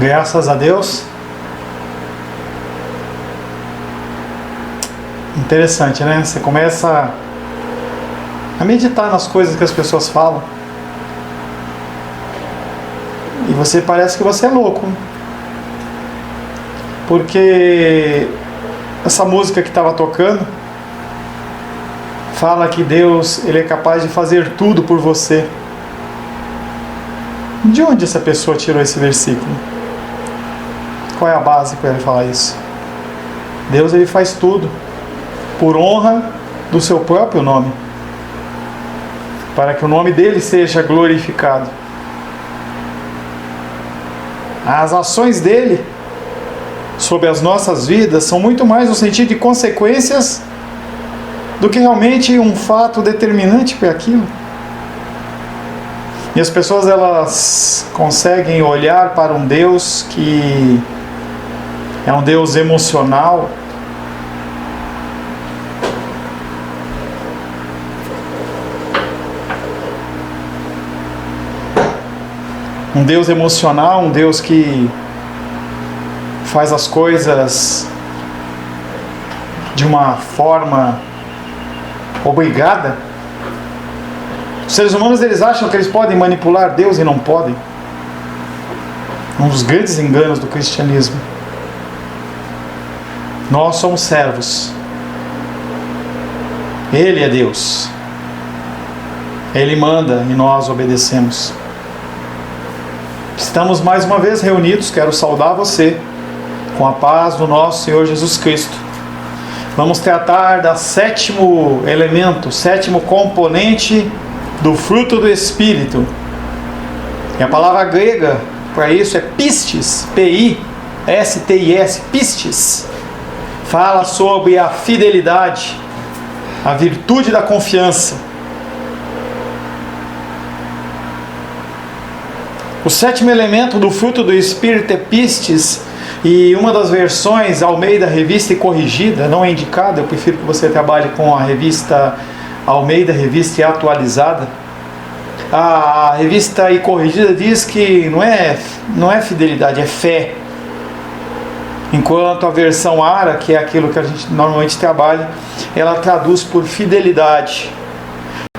Graças a Deus. Interessante, né? Você começa a meditar nas coisas que as pessoas falam e você parece que você é louco, porque essa música que estava tocando fala que Deus, Ele é capaz de fazer tudo por você. De onde essa pessoa tirou esse versículo? Qual é a base para ele falar isso? Deus, Ele faz tudo por honra do seu próprio nome, para que o nome dele seja glorificado. As ações dele sobre as nossas vidas são muito mais no sentido de consequências do que realmente um fato determinante para aquilo. E as pessoas, elas conseguem olhar para um Deus que é um Deus emocional, um Deus emocional, um Deus que faz as coisas de uma forma obrigada. Os seres humanos, eles acham que eles podem manipular Deus e não podem. Um dos grandes enganos do cristianismo. Nós somos servos. Ele é Deus. Ele manda e nós obedecemos. Estamos mais uma vez reunidos, quero saudar você com a paz do nosso Senhor Jesus Cristo. Vamos tratar do sétimo elemento, sétimo componente do fruto do Espírito. E a palavra grega para isso é pistis, P-I-S-T-I-S, pistis. Fala sobre a fidelidade, a virtude da confiança. O sétimo elemento do fruto do Espírito é pistis, e uma das versões, Almeida Revista e Corrigida, não é indicada, eu prefiro que você trabalhe com a revista Almeida Revista e Atualizada. A Revista e Corrigida diz que não é fidelidade, é fé. Enquanto a versão ARA, que é aquilo que a gente normalmente trabalha, ela traduz por fidelidade.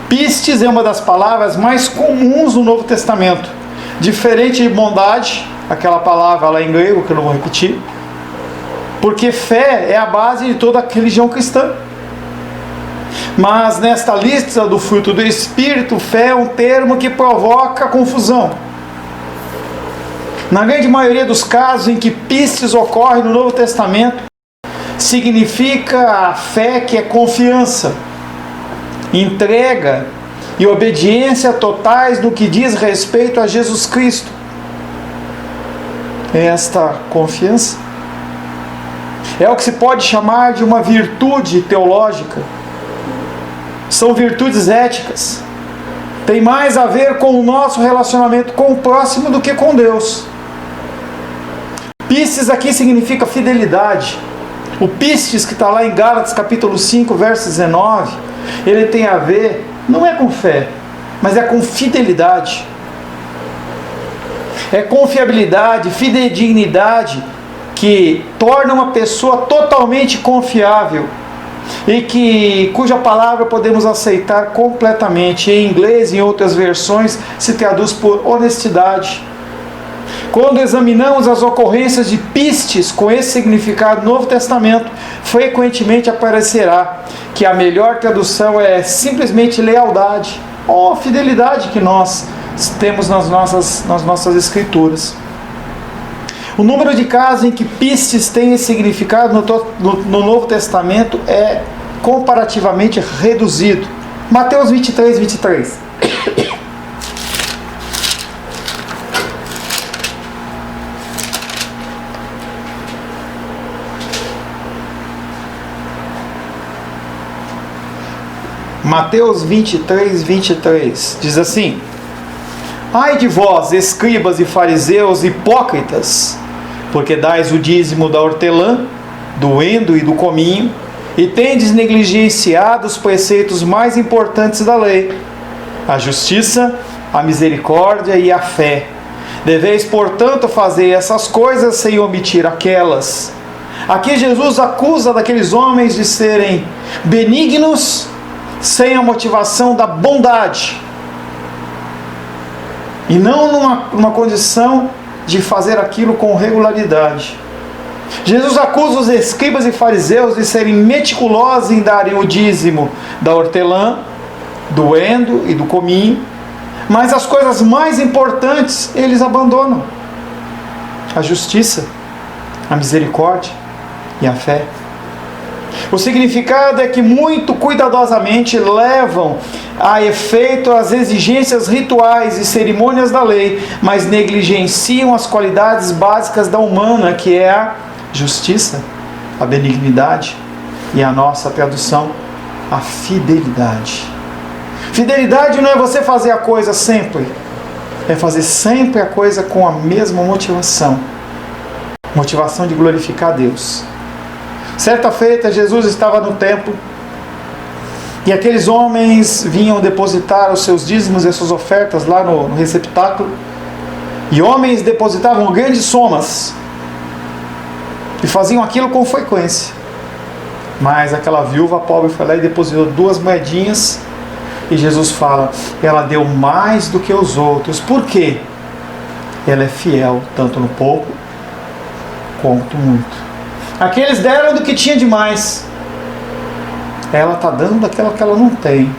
Pistis é uma das palavras mais comuns no Novo Testamento. Diferente de bondade, aquela palavra lá em grego que eu não vou repetir, porque fé é a base de toda a religião cristã. Mas nesta lista do fruto do Espírito, fé é um termo que provoca confusão. Na grande maioria dos casos em que pistis ocorre no Novo Testamento, significa a fé que é confiança, entrega e obediência totais no que diz respeito a Jesus Cristo. Esta confiança é o que se pode chamar de uma virtude teológica. São virtudes éticas. Tem mais a ver com o nosso relacionamento com o próximo do que com Deus. Pistis aqui significa fidelidade. O pistis que está lá em Gálatas capítulo 5, verso 19, ele tem a ver, não é com fé, mas é com fidelidade. É confiabilidade, fidedignidade, que torna uma pessoa totalmente confiável e cuja palavra podemos aceitar completamente. Em inglês e em outras versões se traduz por honestidade. Quando examinamos as ocorrências de pistis com esse significado no Novo Testamento, frequentemente aparecerá que a melhor tradução é simplesmente lealdade ou fidelidade que nós temos nas nossas escrituras. O número de casos em que pistis tem esse significado no Novo Testamento é comparativamente reduzido. Mateus 23, 23. Mateus 23, 23 diz assim: ai de vós, escribas e fariseus hipócritas, porque dais o dízimo da hortelã, do endo e do cominho, e tendes negligenciado os preceitos mais importantes da lei, a justiça, a misericórdia e a fé. Deveis, portanto, fazer essas coisas sem omitir aquelas. Aqui Jesus acusa daqueles homens de serem benignos sem a motivação da bondade, e não numa condição de fazer aquilo com regularidade. Jesus acusa os escribas e fariseus de serem meticulosos em darem o dízimo da hortelã, do endo e do cominho, mas as coisas mais importantes eles abandonam: a justiça, a misericórdia e a fé. O significado é que muito cuidadosamente levam a efeito as exigências rituais e cerimônias da lei, mas negligenciam as qualidades básicas da humana, que é a justiça, a benignidade e a nossa tradução, a fidelidade. Fidelidade não é você fazer a coisa sempre, é fazer sempre a coisa com a mesma motivação de glorificar a Deus. Certa feita, Jesus estava no templo e aqueles homens vinham depositar os seus dízimos e as suas ofertas lá no receptáculo, e homens depositavam grandes somas e faziam aquilo com frequência. Mas aquela viúva pobre foi lá e depositou 2 moedinhas, e Jesus fala: ela deu mais do que os outros. Por quê? Ela é fiel tanto no pouco quanto muito. Aqueles deram do que tinha demais, ela está dando daquela que ela não tem.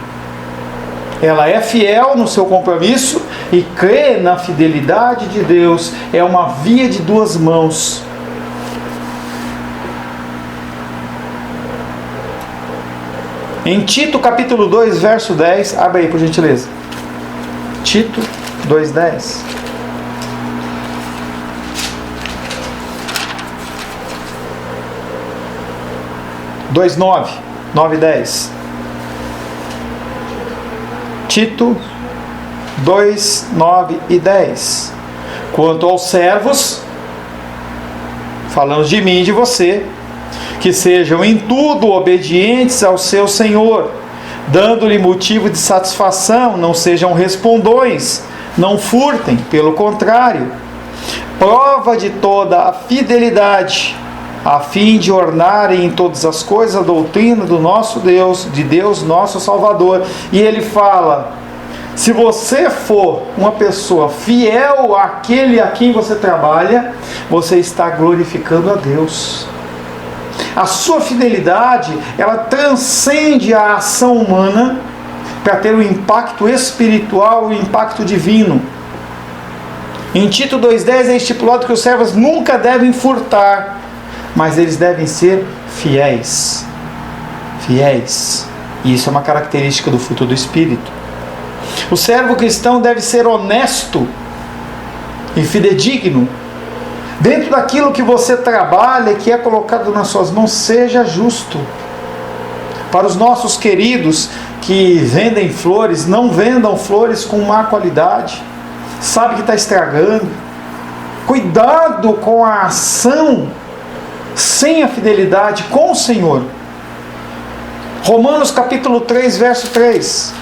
Ela é fiel no seu compromisso e crê na fidelidade de Deus. É uma via de 2 mãos. Em Tito capítulo 2, verso 10, abre aí por gentileza. Tito 2:10. Dois 9, 9 e 10. Tito 2, 9 e 10. Quanto aos servos, falando de mim e de você, que sejam em tudo obedientes ao seu Senhor, dando-lhe motivo de satisfação, não sejam respondões, não furtem, pelo contrário, prova de toda a fidelidade, a fim de ornarem em todas as coisas a doutrina do nosso Deus, de Deus nosso Salvador. E ele fala: se você for uma pessoa fiel àquele a quem você trabalha, você está glorificando a Deus. A sua fidelidade, ela transcende a ação humana para ter um impacto espiritual e um impacto divino. Em Tito 2:10 é estipulado que os servos nunca devem furtar, mas eles devem ser fiéis. Fiéis. E isso é uma característica do fruto do Espírito. O servo cristão deve ser honesto e fidedigno. Dentro daquilo que você trabalha, que é colocado nas suas mãos, seja justo. Para os nossos queridos que vendem flores, não vendam flores com má qualidade. Sabe que está estragando. Cuidado com a ação sem a fidelidade com o Senhor. Romanos capítulo 3, verso 3.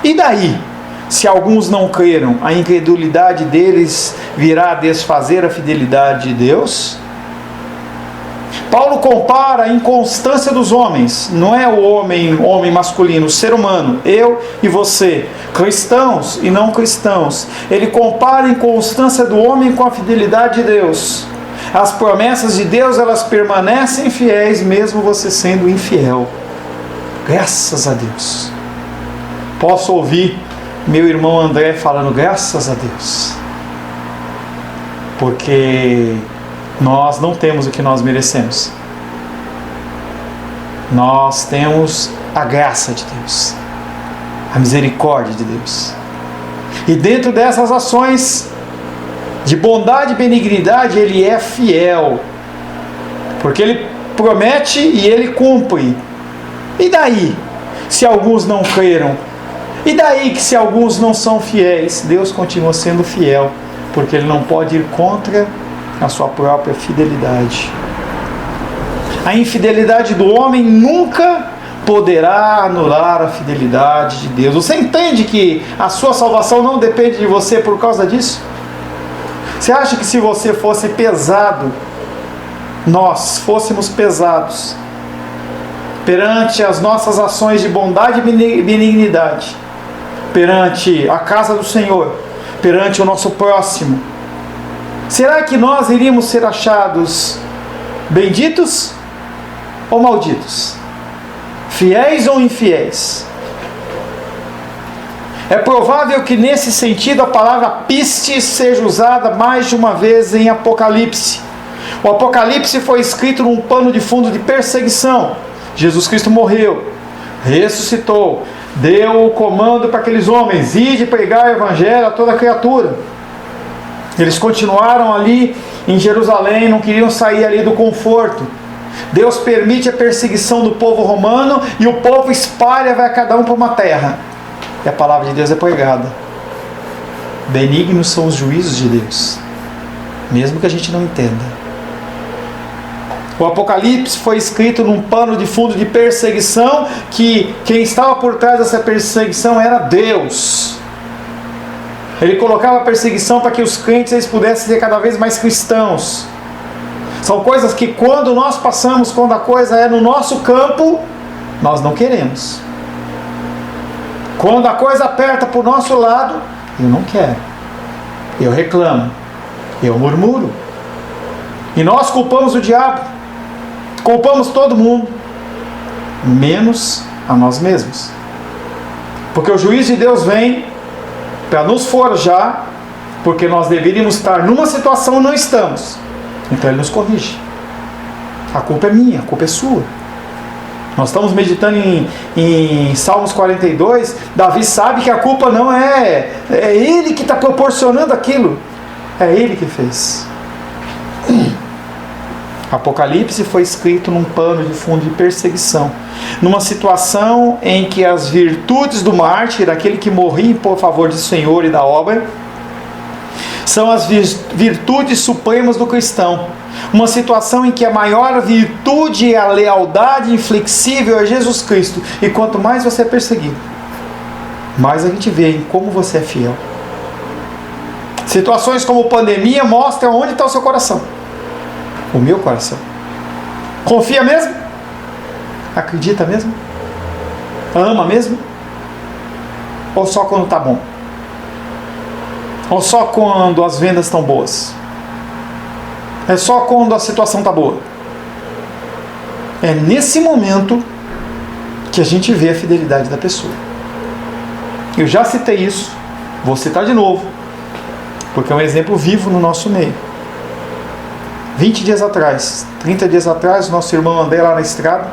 E daí, se alguns não creram, a incredulidade deles virá a desfazer a fidelidade de Deus? Paulo compara a inconstância dos homens, não é o homem masculino, o ser humano, eu e você, cristãos e não cristãos. Ele compara a inconstância do homem com a fidelidade de Deus. As promessas de Deus, elas permanecem fiéis mesmo você sendo infiel. Graças a Deus. Posso ouvir meu irmão André falando graças a Deus, porque nós não temos o que nós merecemos. Nós temos a graça de Deus, a misericórdia de Deus. E dentro dessas ações de bondade e benignidade, Ele é fiel, porque Ele promete e Ele cumpre. E daí, se alguns não creram? E daí que se alguns não são fiéis? Deus continua sendo fiel, porque Ele não pode ir contra a sua própria fidelidade. A infidelidade do homem nunca poderá anular a fidelidade de Deus. Você entende que a sua salvação não depende de você por causa disso? Você acha que se você fosse pesado, nós fôssemos pesados perante as nossas ações de bondade e benignidade, perante a casa do Senhor, perante o nosso próximo, será que nós iríamos ser achados benditos ou malditos? Fiéis ou infiéis? É provável que nesse sentido a palavra piste seja usada mais de uma vez em Apocalipse. O Apocalipse foi escrito num pano de fundo de perseguição. Jesus Cristo morreu, ressuscitou, deu o comando para aqueles homens: ide pregar o evangelho a toda criatura. Eles continuaram ali em Jerusalém, não queriam sair ali do conforto. Deus permite a perseguição do povo romano e o povo espalha, vai cada um para uma terra. E a palavra de Deus é pregada. Benignos são os juízos de Deus, mesmo que a gente não entenda. O Apocalipse foi escrito num pano de fundo de perseguição, que quem estava por trás dessa perseguição era Deus. Ele colocava a perseguição para que os crentes eles pudessem ser cada vez mais cristãos. São coisas que quando nós passamos, quando a coisa é no nosso campo, nós não queremos. Quando a coisa aperta para o nosso lado, eu não quero. Eu reclamo. Eu murmuro. E nós culpamos o diabo. Culpamos todo mundo. Menos a nós mesmos. Porque o juízo de Deus vem para nos forjar, porque nós deveríamos estar numa situação e não estamos. Então Ele nos corrige. A culpa é minha, a culpa é sua. Nós estamos meditando em Salmos 42. Davi sabe que a culpa não é ele que está proporcionando aquilo. É ele que fez. Apocalipse foi escrito num pano de fundo de perseguição, numa situação em que as virtudes do mártir, aquele que morria por favor do Senhor e da obra, são as virtudes supremas do cristão. Uma situação em que a maior virtude é a lealdade inflexível a Jesus Cristo. E quanto mais você é perseguido, mais a gente vê em como você é fiel. Situações como pandemia mostram onde está o seu coração. O meu coração. Confia mesmo? Acredita mesmo? Ama mesmo? Ou só quando está bom? Ou só quando as vendas estão boas? É só quando a situação está boa? É nesse momento que a gente vê a fidelidade da pessoa. Eu já citei isso, vou citar de novo, porque é um exemplo vivo no nosso meio. 20 dias atrás, 30 dias atrás, nosso irmão André lá na estrada,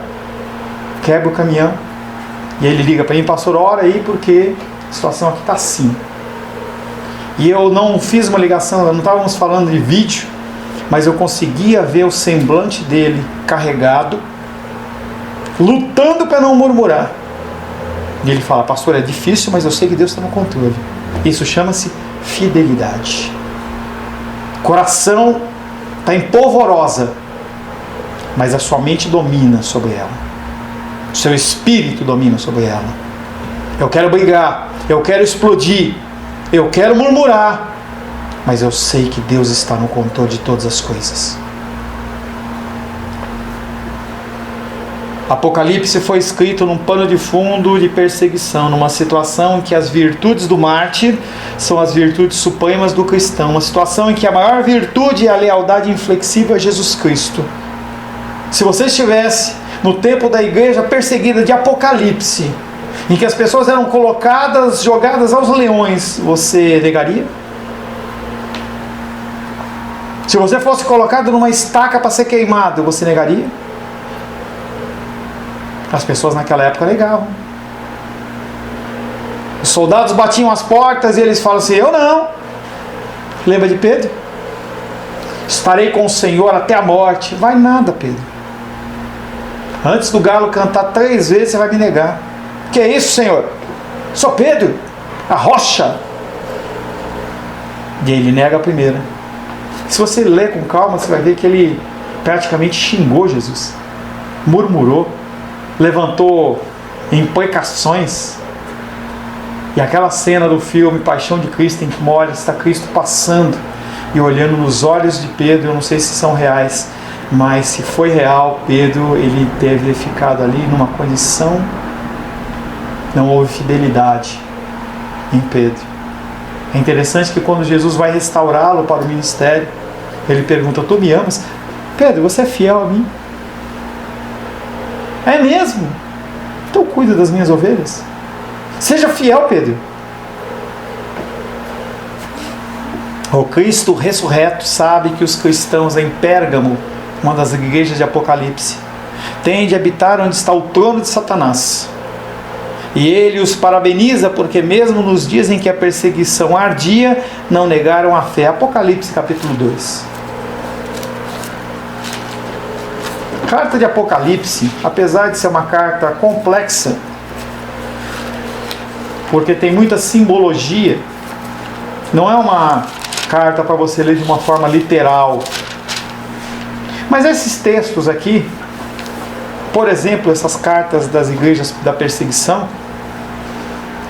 quebra o caminhão, e ele liga para mim: pastor, ora aí porque a situação aqui está assim. E eu não fiz uma ligação, não estávamos falando de vídeo, mas eu conseguia ver o semblante dele carregado, lutando para não murmurar. E ele fala: pastor, é difícil, mas eu sei que Deus está no controle. Isso chama-se fidelidade. Coração está em polvorosa, mas a sua mente domina sobre ela. O seu espírito domina sobre ela. Eu quero brigar, eu quero explodir, eu quero murmurar, mas eu sei que Deus está no controle de todas as coisas. Apocalipse foi escrito num pano de fundo de perseguição, numa situação em que as virtudes do mártir são as virtudes supremas do cristão, uma situação em que a maior virtude é a lealdade inflexível a Jesus Cristo. Se você estivesse no tempo da igreja perseguida de Apocalipse, em que as pessoas eram colocadas, jogadas aos leões, você negaria? Se você fosse colocado numa estaca para ser queimado, você negaria? As pessoas naquela época negavam. Os soldados batiam as portas e eles falam assim: eu não. Lembra de Pedro? Estarei com o Senhor até a morte. Vai nada, Pedro. Antes do galo cantar 3 vezes, você vai me negar. Que é isso, Senhor? Sou Pedro, a rocha. E ele nega a primeira. Se você ler com calma, você vai ver que ele praticamente xingou Jesus. murmurou, levantou imprecações. E aquela cena do filme Paixão de Cristo em que molha, está Cristo passando e olhando nos olhos de Pedro. Eu não sei se são reais, mas se foi real, Pedro, ele deve ter ficado ali numa condição, não houve fidelidade em Pedro. É interessante que quando Jesus vai restaurá-lo para o ministério, ele pergunta: tu me amas? Pedro, você é fiel a mim? É mesmo? Então cuida das minhas ovelhas. Seja fiel, Pedro. O Cristo ressurreto sabe que os cristãos em Pérgamo, uma das igrejas de Apocalipse, têm de habitar onde está o trono de Satanás. E ele os parabeniza porque mesmo nos dias em que a perseguição ardia, não negaram a fé. Apocalipse capítulo 2. A carta de Apocalipse, apesar de ser uma carta complexa, porque tem muita simbologia, não é uma carta para você ler de uma forma literal. Mas esses textos aqui, por exemplo, essas cartas das igrejas da perseguição,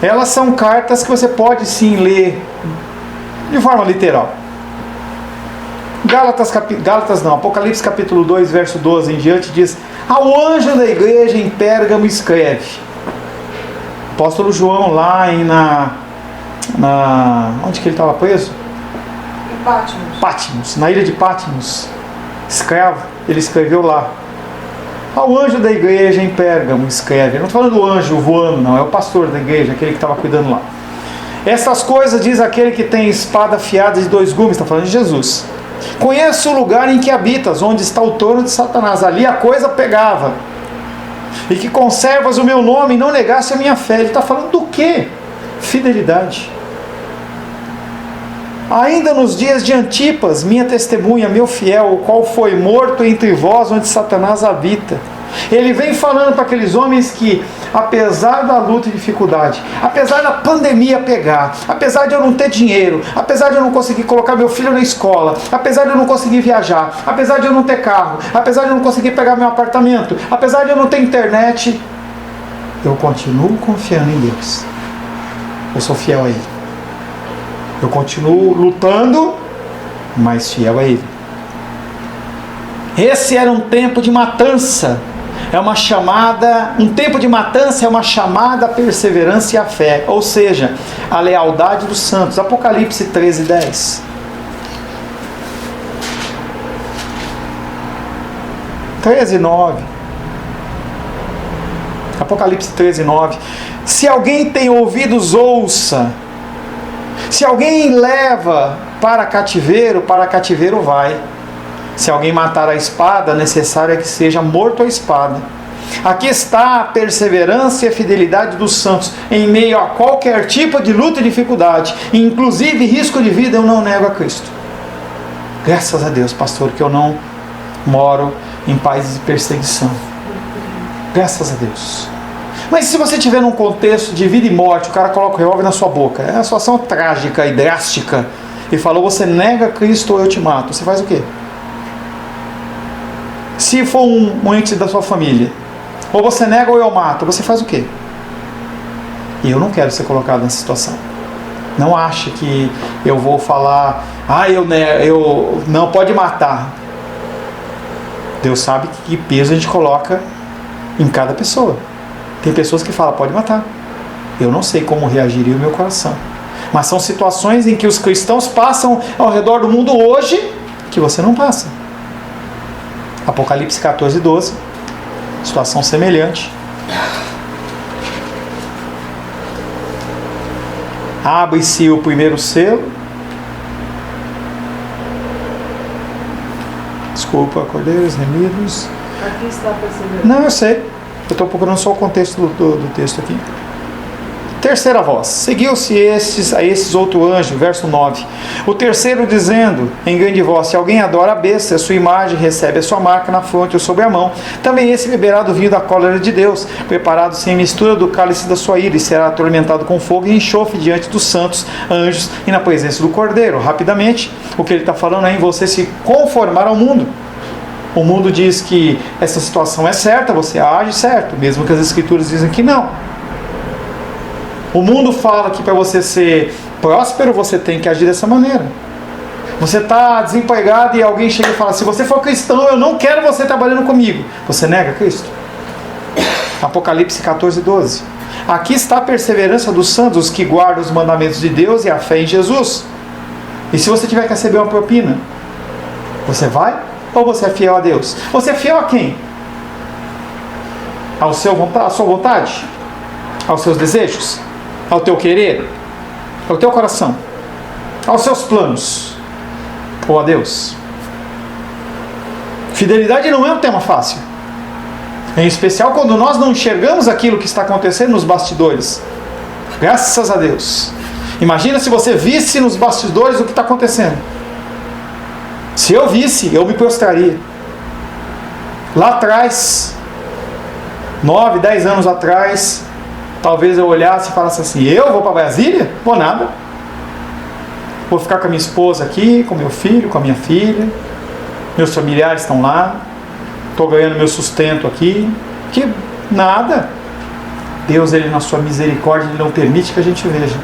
elas são cartas que você pode sim ler de forma literal. Apocalipse capítulo 2, verso 12 em diante diz: ao anjo da igreja em Pérgamo escreve. Apóstolo João lá onde que ele estava preso? Patmos, na ilha de Patmos, escravo, ele escreveu lá: ao anjo da igreja em Pérgamo escreve. Não estou falando do anjo voando, não, é o pastor da igreja, aquele que estava cuidando lá. Essas coisas diz aquele que tem espada afiada de 2 gumes, está falando de Jesus. Conheço o lugar em que habitas, onde está o trono de Satanás, ali a coisa pegava. E que conservas o meu nome e não negaste a minha fé. Ele está falando do quê? Fidelidade. Ainda nos dias de Antipas, minha testemunha, meu fiel, o qual foi morto entre vós, onde Satanás habita. Ele vem falando para aqueles homens que, apesar da luta e dificuldade, apesar da pandemia pegar, apesar de eu não ter dinheiro, apesar de eu não conseguir colocar meu filho na escola, apesar de eu não conseguir viajar, apesar de eu não ter carro, apesar de eu não conseguir pegar meu apartamento, apesar de eu não ter internet, eu continuo confiando em Deus. Eu sou fiel a Ele. Eu continuo lutando, mas fiel a Ele. Esse era um tempo de matança. É uma chamada, um tempo de matança é uma chamada à perseverança e à fé, ou seja, a lealdade dos santos. Apocalipse 13, 10. Apocalipse 13, 9. Se alguém tem ouvidos, ouça. Se alguém leva para cativeiro vai. Se alguém matar a espada, necessário é que seja morto a espada. Aqui está a perseverança e a fidelidade dos santos. Em meio a qualquer tipo de luta e dificuldade, inclusive risco de vida, eu não nego a Cristo. Graças a Deus, pastor, que eu não moro em países de perseguição. Graças a Deus. Mas se você estiver num contexto de vida e morte, o cara coloca o revólver na sua boca, é uma situação trágica e drástica, e falou: você nega Cristo ou eu te mato, você faz o quê? Se for um ente da sua família, ou você nega ou eu mato, você faz o quê? E eu não quero ser colocado nessa situação. Não ache que eu vou falar: eu não pode matar. Deus sabe que peso a gente coloca em cada pessoa. Tem pessoas que falam: pode matar. Eu não sei como reagiria o meu coração. Mas são situações em que os cristãos passam ao redor do mundo hoje que você não passa. Apocalipse 14, 12. Situação semelhante. Abre-se o primeiro selo. Desculpa, cordeiros, remidos. Aqui está percebendo. Não, eu sei. Eu estou procurando só o contexto do texto aqui. Terceira voz. Seguiu-se a esses outro anjo, verso 9. O terceiro dizendo em grande voz: se alguém adora a besta, a sua imagem, recebe a sua marca na fronte ou sobre a mão, também esse beberá do vinho da cólera de Deus, preparado sem mistura do cálice da sua ira, e será atormentado com fogo e enxofre diante dos santos anjos e na presença do Cordeiro. Rapidamente, o que ele está falando é em você se conformar ao mundo. O mundo diz que essa situação é certa, você age certo, mesmo que as escrituras dizem que não. O mundo fala que para você ser próspero, você tem que agir dessa maneira. Você está desempregado e alguém chega e fala: se você for cristão, eu não quero você trabalhando comigo. Você nega Cristo? Apocalipse 14:12. Aqui está a perseverança dos santos, os que guardam os mandamentos de Deus e a fé em Jesus. E se você tiver que receber uma propina, você vai ou você é fiel a Deus? Você é fiel a quem? À sua vontade? Aos seus desejos? Ao teu querer? Ao teu coração? Aos seus planos? Ou a Deus? Fidelidade não é um tema fácil. Em especial quando nós não enxergamos aquilo que está acontecendo nos bastidores. Graças a Deus. Imagina se você visse nos bastidores o que está acontecendo. Se eu visse, eu me prostraria. Lá atrás, 9, 10 anos atrás, talvez eu olhasse e falasse assim: eu vou para Brasília? Vou nada. Vou ficar com a minha esposa aqui, com meu filho, com a minha filha. Meus familiares estão lá. Estou ganhando meu sustento aqui. Que nada. Deus, Ele na sua misericórdia, Ele não permite que a gente veja.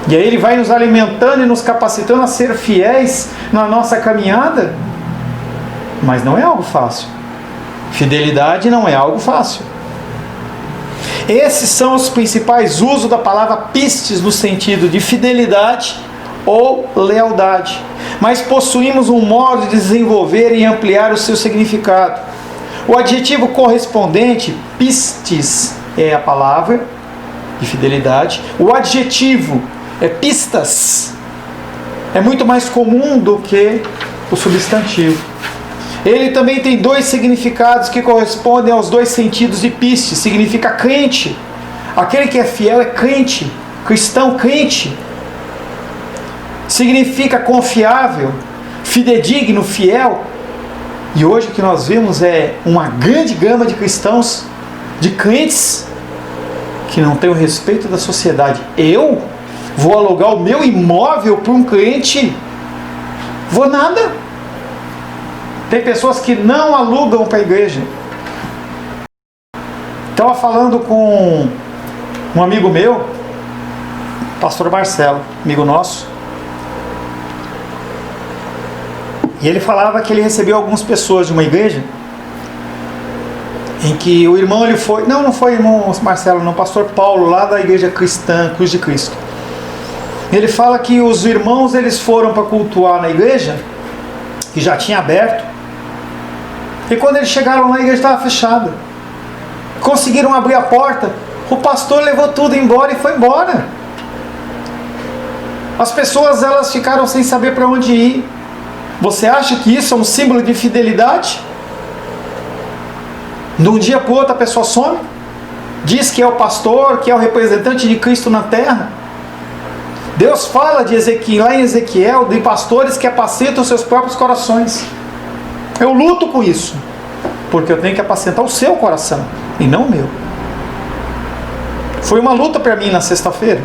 E aí Ele vai nos alimentando e nos capacitando a ser fiéis na nossa caminhada. Mas não é algo fácil. Fidelidade não é algo fácil. Esses são os principais usos da palavra pistes no sentido de fidelidade ou lealdade. Mas possuímos um modo de desenvolver e ampliar o seu significado. O adjetivo correspondente, pistes, é a palavra de fidelidade. O adjetivo é pistas. É muito mais comum do que o substantivo. Ele também tem dois significados que correspondem aos dois sentidos de piste. Significa crente. Aquele que é fiel é crente. Cristão, crente. Significa confiável, fidedigno, fiel. E hoje o que nós vemos é uma grande gama de cristãos, de crentes, que não têm o respeito da sociedade. Eu vou alugar o meu imóvel para um crente? Vou nada. Tem pessoas que não alugam para a igreja. Estava falando com um amigo meu, pastor Marcelo, amigo nosso. E ele falava que ele recebeu algumas pessoas de uma igreja em que o irmão ele foi... Não foi o irmão Marcelo, não, pastor Paulo, lá da igreja cristã, Cruz de Cristo. Ele fala que os irmãos eles foram para cultuar na igreja, que já tinha aberto. E quando eles chegaram lá, a igreja estava fechada. Conseguiram abrir a porta. O pastor levou tudo embora e foi embora. As pessoas elas ficaram sem saber para onde ir. Você acha que isso é um símbolo de fidelidade? De um dia para o outro a pessoa some? Diz que é o pastor, que é o representante de Cristo na terra? Deus fala de Ezequiel, lá em Ezequiel, de pastores que apacentam os seus próprios corações. Eu luto com isso, porque eu tenho que apacentar o seu coração e não o meu. Foi uma luta para mim na sexta-feira,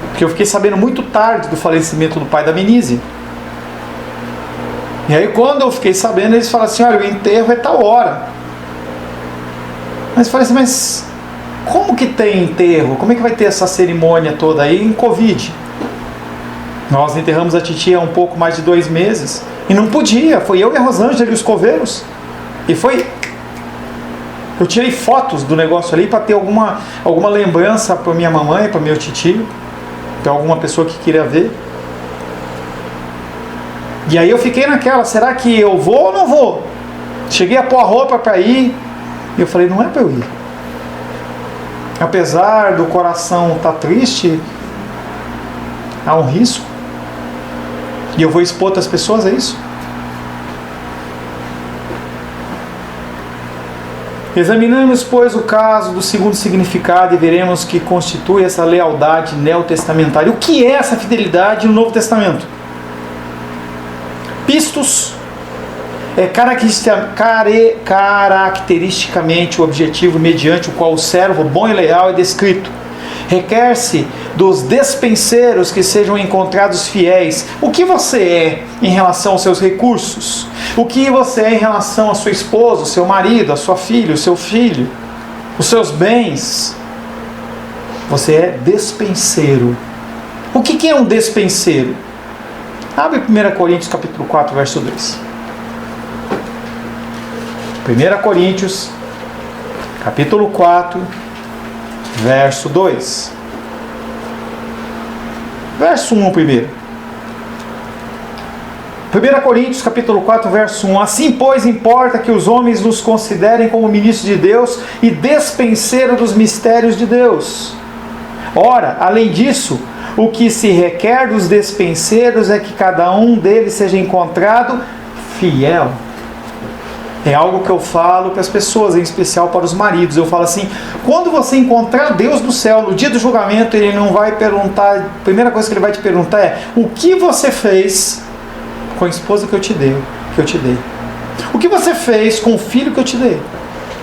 porque eu fiquei sabendo muito tarde do falecimento do pai da Menise. E aí quando eu fiquei sabendo, eles falaram assim: olha, o enterro é tal hora. Mas eu falei assim: mas como que tem enterro? Como é que vai ter essa cerimônia toda aí em Covid? Nós enterramos a titia há um pouco mais de 2 meses. E não podia, foi eu e a Rosângela e os coveiros. E foi... Eu tirei fotos do negócio ali para ter alguma lembrança para minha mamãe, para meu titio, para alguma pessoa que queria ver. E aí eu fiquei naquela, será que eu vou ou não vou? Cheguei a pôr a roupa para ir, e eu falei, não é para eu ir. Apesar do coração estar triste, há um risco. E eu vou expor outras pessoas, é isso? Examinamos, pois, o caso do segundo significado e veremos que constitui essa lealdade neotestamentária. O que é essa fidelidade no Novo Testamento? Pistos é caracteristicamente o objetivo mediante o qual o servo bom e leal é descrito. Requer-se dos despenseiros que sejam encontrados fiéis. O que você é em relação aos seus recursos? O que você é em relação à sua esposa, ao seu marido, à sua filha, ao seu filho, os seus bens? Você é despenseiro. O que é um despenseiro? Abre 1 Coríntios capítulo 4, verso 2. 1 Coríntios capítulo 4, verso 2. Verso 1 primeiro. 1 Coríntios capítulo 4, verso 1. Assim, pois, importa que os homens nos considerem como ministros de Deus e despenseiros dos mistérios de Deus. Ora, além disso, o que se requer dos despenseiros é que cada um deles seja encontrado fiel. É algo que eu falo para as pessoas, em especial para os maridos. Eu falo assim: quando você encontrar Deus no céu, no dia do julgamento, Ele não vai perguntar, a primeira coisa que Ele vai te perguntar é: o que você fez com a esposa que eu te dei? O que você fez com o filho que eu te dei?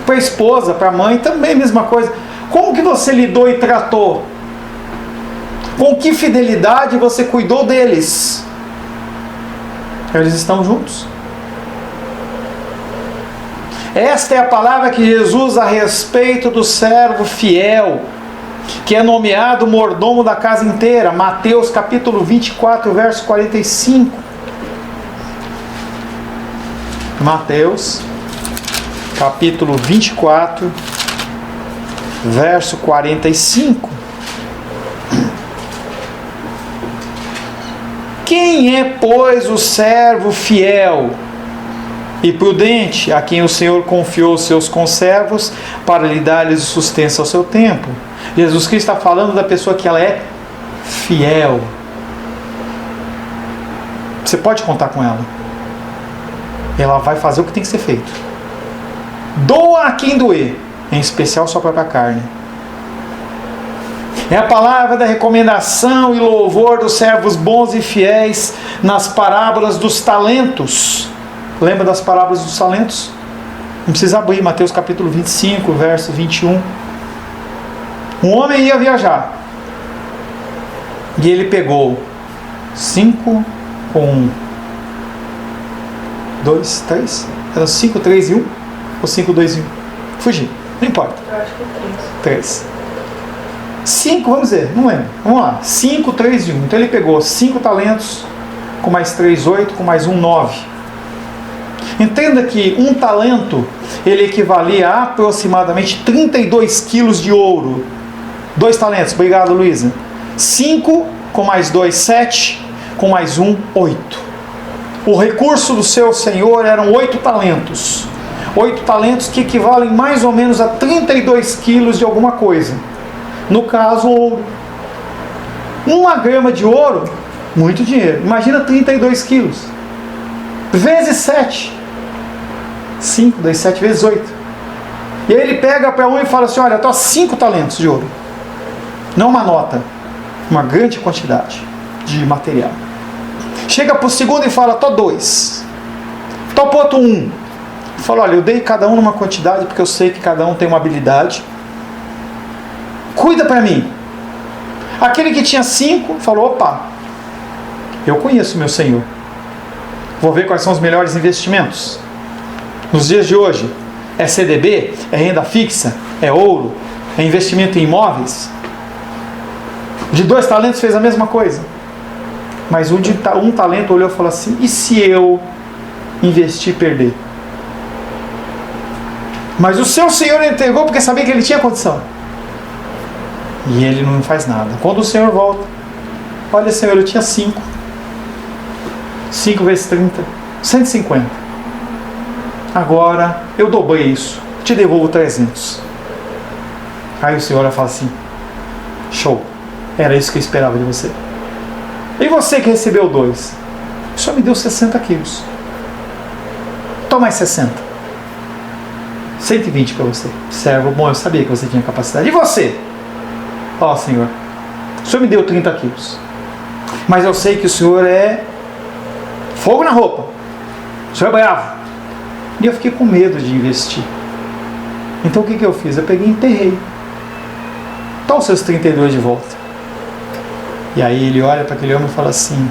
Para a esposa, para a mãe, também a mesma coisa. Como que você lidou e tratou? Com que fidelidade você cuidou deles? Eles estão juntos. Esta é a palavra que Jesus usa a respeito do servo fiel, que é nomeado mordomo da casa inteira. Mateus capítulo 24, verso 45. Mateus capítulo 24, verso 45. Quem é, pois, o servo fiel e prudente, a quem o Senhor confiou os seus conservos para lhe dar-lhes sustento ao seu tempo? Jesus Cristo está falando da pessoa que ela é fiel. Você pode contar com ela. Ela vai fazer o que tem que ser feito. Doa a quem doer, em especial sua própria carne. É a palavra da recomendação e louvor dos servos bons e fiéis nas parábolas dos talentos. Lembra das parábolas dos talentos? Não precisa abrir, Mateus capítulo 25, verso 21. Um homem ia viajar. E ele pegou 5 com 1. 2, 3? Era 5, 3 e 1? Ou 5, 2 e 1? Fugi, não importa. Eu acho que é 3. 5, vamos dizer, não lembro. Vamos lá, 5, 3 e 1. Então ele pegou 5 talentos, com mais 3, 8, com mais 1, 9. Entenda que um talento, ele equivalia a aproximadamente 32 quilos de ouro. 2 talentos, obrigado Luísa. 5 com mais 2, 7, com mais 1, 8. O recurso do seu senhor eram 8 talentos. 8 talentos que equivalem mais ou menos a 32 quilos de alguma coisa. No caso, ouro. 1 grama de ouro, muito dinheiro. Imagina 32 quilos. Vezes 7. 5, 2, 7 vezes 8. E aí ele pega para um e fala assim: olha, eu estou a 5 talentos de ouro. Não uma nota, uma grande quantidade de material. Chega para o segundo e fala: estou 2. Estou para o outro 1. Fala: olha, eu dei cada um numa quantidade porque eu sei que cada um tem uma habilidade. Cuida para mim. Aquele que tinha 5 falou: opa, eu conheço meu Senhor. Vou ver quais são os melhores investimentos. Nos dias de hoje, é CDB, é renda fixa, é ouro, é investimento em imóveis. De 2 talentos fez a mesma coisa. Mas um talento olhou e falou assim: e se eu investir e perder? Mas o seu Senhor entregou porque sabia que ele tinha condição. E ele não faz nada. Quando o Senhor volta: olha, Senhor, eu tinha 5. 5 vezes 30, 150. Agora eu dobrei isso, te devolvo 300. Aí o Senhor fala assim: show, era isso que eu esperava de você. E você que recebeu 2? O Senhor me deu 60 quilos. Toma mais 60. 120 para você. Servo bom, eu sabia que você tinha capacidade. E você? Ó, Senhor, o Senhor me deu 30 quilos. Mas eu sei que o Senhor é fogo na roupa. O Senhor é bravo. E eu fiquei com medo de investir. Então o que eu fiz? Eu peguei e enterrei. Toma os seus 32 de volta. E aí ele olha para aquele homem e fala assim: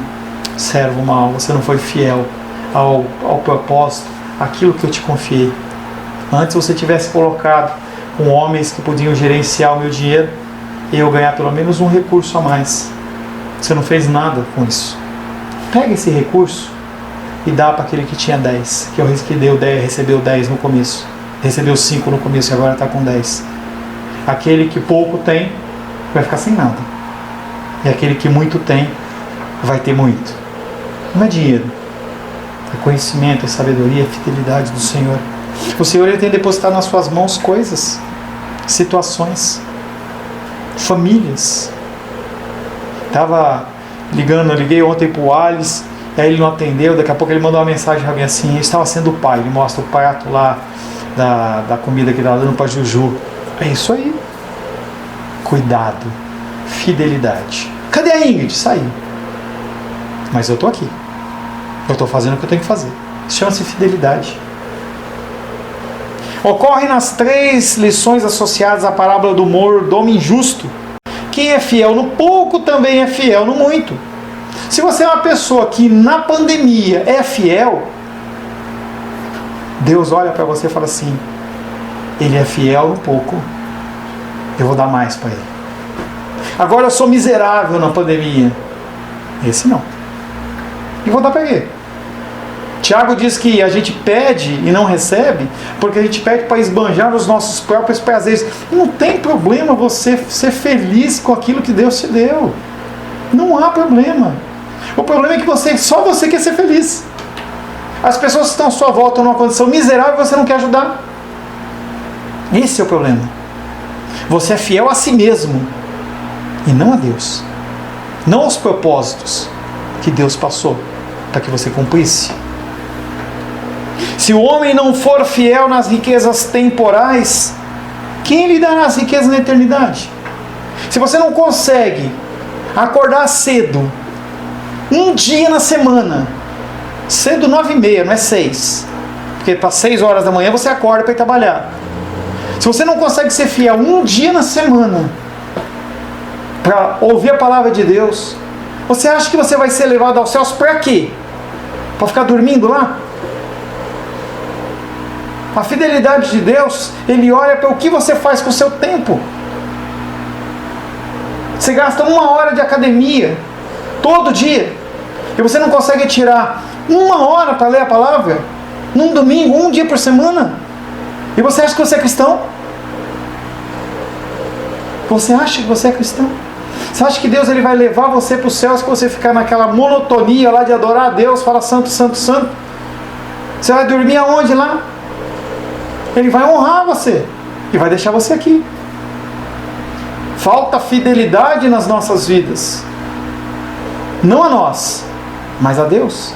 servo mau, você não foi fiel ao propósito, aquilo que eu te confiei. Antes você tivesse colocado com homens que podiam gerenciar o meu dinheiro e eu ganhar pelo menos um recurso a mais. Você não fez nada com isso. Pega esse recurso e dá para aquele que tinha 10, que recebeu 10 no começo, recebeu 5 no começo e agora está com 10. Aquele que pouco tem vai ficar sem nada, e aquele que muito tem vai ter muito. Não é dinheiro, é conhecimento, é sabedoria, é fidelidade do Senhor. O Senhor ele tem depositado nas suas mãos coisas, situações, famílias. Eu liguei ontem para o Alice, aí ele não atendeu, daqui a pouco ele mandou uma mensagem para mim assim, ele estava sendo o pai, ele mostra o prato lá da comida que ele estava dando para Juju. É isso aí. Cuidado, fidelidade. Cadê a Ingrid? Saiu. Mas eu estou aqui. Eu estou fazendo o que eu tenho que fazer. Isso chama-se fidelidade. Ocorre nas 3 lições associadas à parábola do mordomo injusto. Quem é fiel no pouco também é fiel no muito. Se você é uma pessoa que na pandemia é fiel, Deus olha para você e fala assim: ele é fiel no pouco, eu vou dar mais para ele. Agora eu sou miserável na pandemia, esse não. E vou dar para ele. Tiago diz que a gente pede e não recebe, porque a gente pede para esbanjar os nossos próprios prazeres. Não tem problema você ser feliz com aquilo que Deus te deu. Não há problema. O problema é que só você quer ser feliz. As pessoas que estão à sua volta numa condição miserável e você não quer ajudar. Esse é o problema. Você é fiel a si mesmo e não a Deus. Não aos propósitos que Deus passou para que você cumprisse. Se o homem não for fiel nas riquezas temporais, quem lhe dará as riquezas na eternidade? Se você não consegue acordar cedo, um dia na semana, cedo 9h30, não é 6, porque para 6 horas da manhã você acorda para ir trabalhar. Se você não consegue ser fiel um dia na semana para ouvir a palavra de Deus, você acha que você vai ser levado aos céus para quê? Para ficar dormindo lá? A fidelidade de Deus, Ele olha para o que você faz com o seu tempo. Você gasta 1 hora de academia todo dia e você não consegue tirar 1 hora para ler a palavra num domingo, um dia por semana, e você acha que você é cristão? Você acha que você é cristão? Você acha que Deus ele vai levar você para os céus se você ficar naquela monotonia lá de adorar a Deus, falar santo, santo, santo? Você vai dormir aonde lá? Ele vai honrar você e vai deixar você aqui. Falta fidelidade nas nossas vidas. Não a nós, mas a Deus.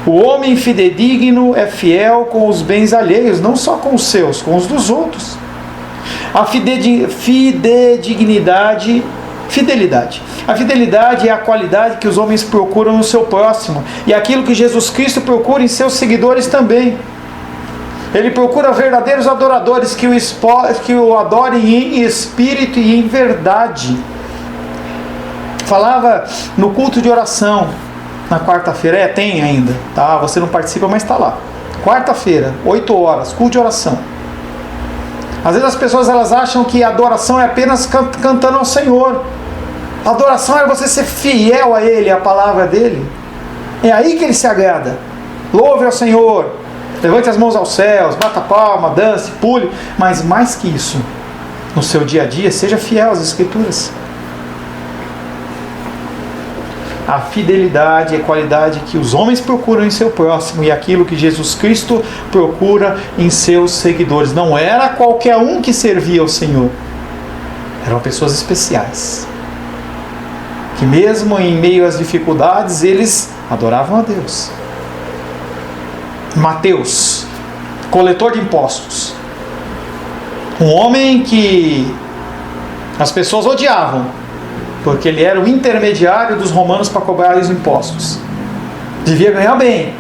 O homem fidedigno é fiel com os bens alheios, não só com os seus, com os dos outros. A fidelidade. A fidelidade é a qualidade que os homens procuram no seu próximo e aquilo que Jesus Cristo procura em seus seguidores também. Ele procura verdadeiros adoradores que o adorem em espírito e em verdade. Falava no culto de oração na quarta-feira, tem ainda, tá? Você não participa, mas está lá. Quarta-feira, 8 horas, culto de oração. Às vezes as pessoas elas acham que a adoração é apenas cantando ao Senhor. A adoração é você ser fiel a Ele, à palavra dEle. É aí que Ele se agrada. Louve ao Senhor, levante as mãos aos céus, bata palma, dance, pule. Mas mais que isso, no seu dia a dia, seja fiel às Escrituras. A fidelidade é a qualidade que os homens procuram em seu próximo e aquilo que Jesus Cristo procura em seus seguidores. Não era qualquer um que servia ao Senhor. Eram pessoas especiais. Que mesmo em meio às dificuldades, eles adoravam a Deus. Mateus, coletor de impostos. Um homem que as pessoas odiavam, porque ele era o intermediário dos romanos para cobrar os impostos. Devia ganhar bem.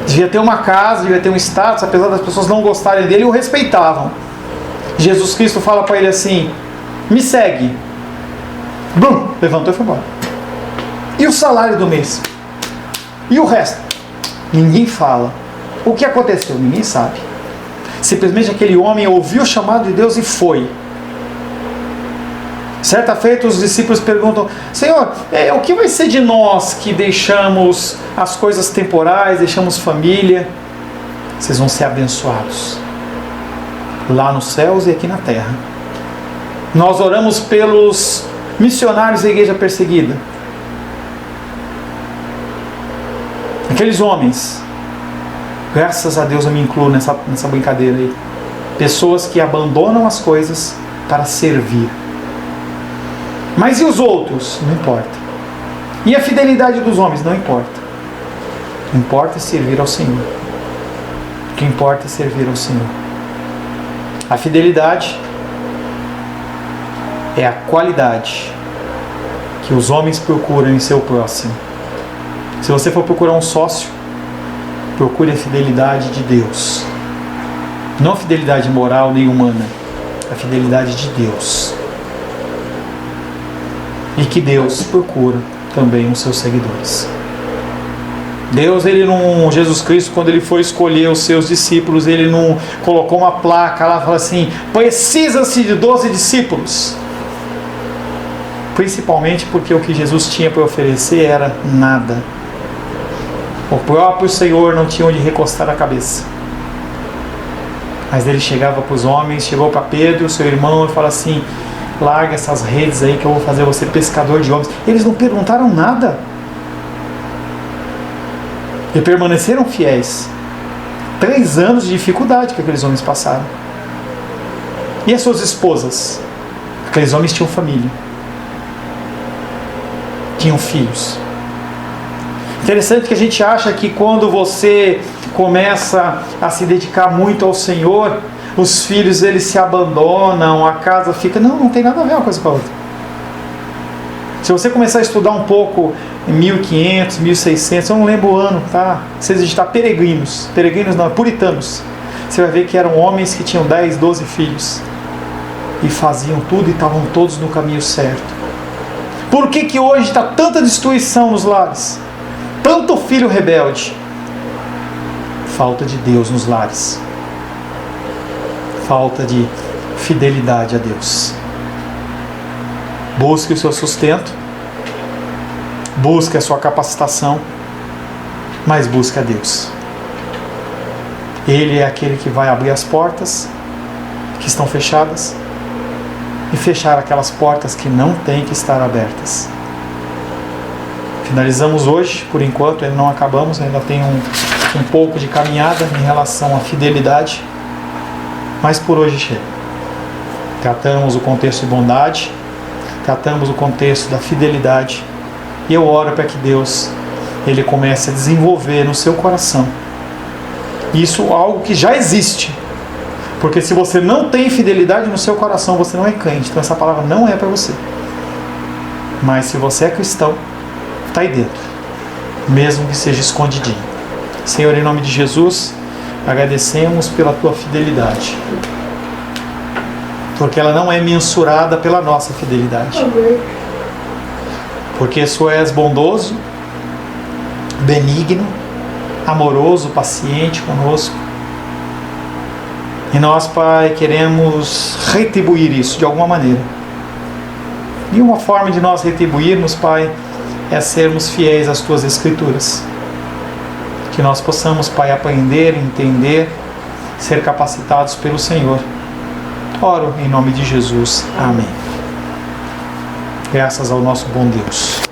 Devia ter uma casa, devia ter um status, apesar das pessoas não gostarem dele, o respeitavam. Jesus Cristo fala para ele assim: me segue. Bum, levantou e foi embora. E o salário do mês? E o resto? Ninguém fala. O que aconteceu? Ninguém sabe. Simplesmente aquele homem ouviu o chamado de Deus e foi. Certa feita os discípulos perguntam: Senhor, o que vai ser de nós que deixamos as coisas temporais, deixamos família? Vocês vão ser abençoados lá nos céus e aqui na terra. Nós oramos pelos missionários da igreja perseguida. Aqueles homens, graças a Deus eu me incluo nessa brincadeira aí. Pessoas que abandonam as coisas para servir. Mas e os outros? Não importa. E a fidelidade dos homens? Não importa. O que importa é servir ao Senhor. O que importa é servir ao Senhor. A fidelidade é a qualidade que os homens procuram em seu próximo. Se você for procurar um sócio, procure a fidelidade de Deus. Não a fidelidade moral nem humana, a fidelidade de Deus. E que Deus procura também os seus seguidores. Deus, Jesus Cristo, quando ele foi escolher os seus discípulos, ele não colocou uma placa lá, falou assim: precisa-se de 12 discípulos. Principalmente porque o que Jesus tinha para oferecer era nada. O próprio Senhor não tinha onde recostar a cabeça. Mas ele chegava para os homens, chegou para Pedro, seu irmão, e falou assim: larga essas redes aí que eu vou fazer você pescador de homens. Eles não perguntaram nada. E permaneceram fiéis. 3 anos de dificuldade que aqueles homens passaram. E as suas esposas? Aqueles homens tinham família. Tinham filhos. Interessante que a gente acha que quando você começa a se dedicar muito ao Senhor, os filhos eles se abandonam, a casa fica... Não tem nada a ver uma coisa com a outra. Se você começar a estudar um pouco em 1500, 1600, eu não lembro o ano, tá? Se digitar peregrinos não, puritanos, você vai ver que eram homens que tinham 10, 12 filhos e faziam tudo e estavam todos no caminho certo. Por que hoje está tanta destruição nos lares? Tanto filho rebelde? Falta de Deus nos lares. Falta de fidelidade a Deus. Busque o seu sustento, busque a sua capacitação, mas busque a Deus. Ele é aquele que vai abrir as portas que estão fechadas e fechar aquelas portas que não têm que estar abertas. Finalizamos hoje, por enquanto, ainda não acabamos, ainda tem um pouco de caminhada em relação à fidelidade, mas por hoje chega. Tratamos o contexto de bondade, tratamos o contexto da fidelidade, e eu oro para que Deus ele comece a desenvolver no seu coração isso, algo que já existe, porque se você não tem fidelidade no seu coração, você não é crente, então essa palavra não é para você. Mas se você é cristão, está aí dentro, mesmo que seja escondidinho. Senhor, em nome de Jesus, agradecemos pela tua fidelidade, porque ela não é mensurada pela nossa fidelidade. Porque tu és bondoso, benigno, amoroso, paciente conosco. E nós, Pai, queremos retribuir isso de alguma maneira. E uma forma de nós retribuirmos, Pai, é sermos fiéis às tuas Escrituras. Que nós possamos, Pai, aprender, entender, ser capacitados pelo Senhor. Oro em nome de Jesus. Amém. Graças ao nosso bom Deus.